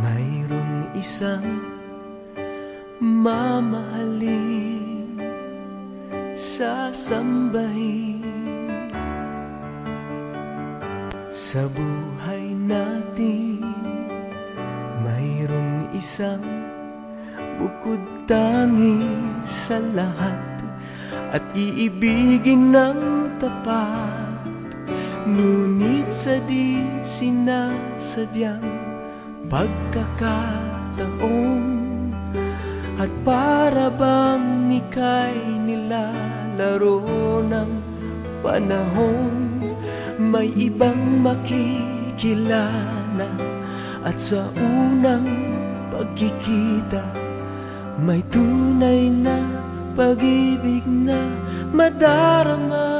Mayroong isang mamahalin, sasambahin sa buhay natin. Mayroong isang bukod tangi sa lahat at iibigin ng tapat, ngunit sa di sinasadyang pagkakataon, at para bang ika'y nilalaro ng panahon, may ibang makikilala at sa unang pagkikita may tunay na pag-ibig na madarama.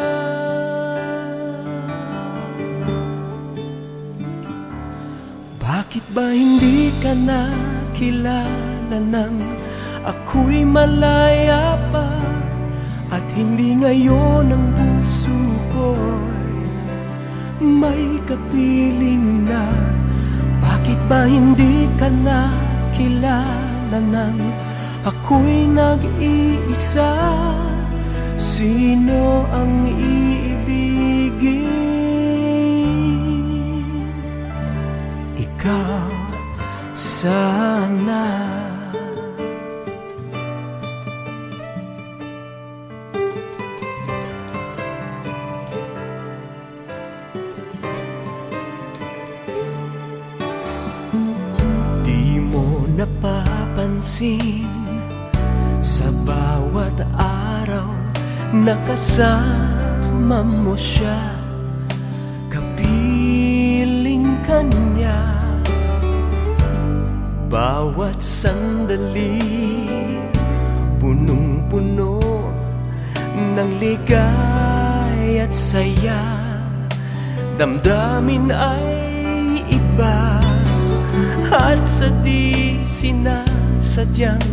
Bakit ba hindi ka nakilala nang ako'y malaya pa, at hindi ngayon ang puso ko'y may kapiling na? Bakit ba hindi ka nakilala nang ako'y nag-iisa? Sino ang iibigin? Ikaw sana. Di mo napapansin sa bawat araw na kasama mo siya, kapiling ka niya. Bawat sandali punong-puno ng ligay at saya, damdamin ay iba, at sa di sinasadyang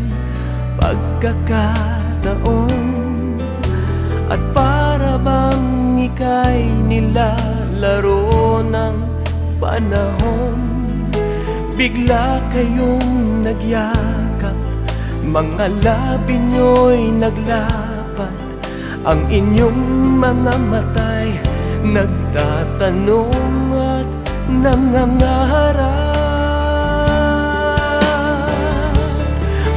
pagkakataon, at para bang ika'y nilalaro ng panahon, bigla kayong nagyakap, mga labi nyo'y naglapat, ang inyong mga mata'y nagtatanong at nangangarap.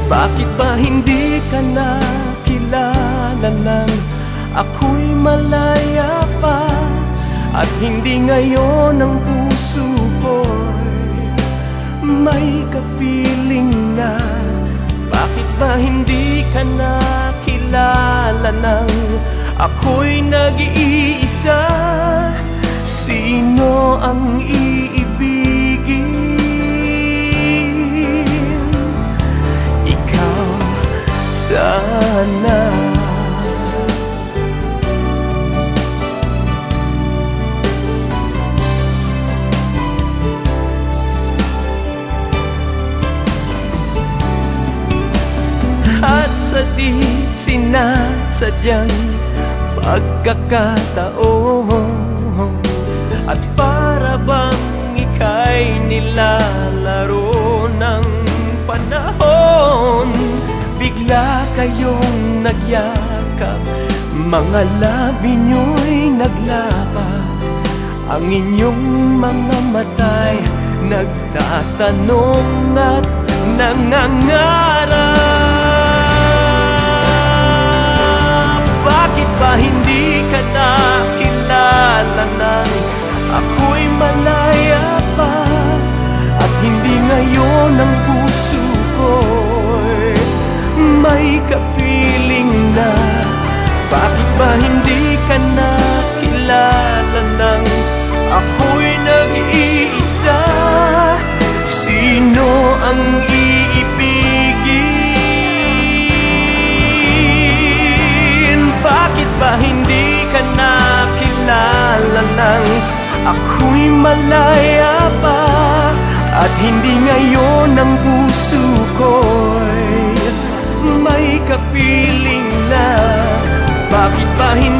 Bakit ba hindi ka nakilala nang ako'y malaya pa, at hindi ngayon ang puso ko'y may kapiling na? Bakit ba hindi ka nakilala nang ako'y nag-iisa? Sino ang iibigin? Ikaw sana. At sa di sinasadyang pagkakataon, at para bang ika'y nilalaro ng panahon, bigla kayong nagyakap, mga labi nyo'y naglapat, ang inyong mga mata'y nagtatanong at nangangarap. Bakit ba hindi ka nakilala nang ako'y malaya pa, at hindi ngayon ang puso ko'y may kapiling na? Bakit ba hindi ka nakilala nang ako'y nag-iisa? Sino ang iibigin? Bakit ba hindi ka nakilala nang ako'y malaya pa, at hindi ngayon ang puso ko'y may kapiling na? Bakit ba hindi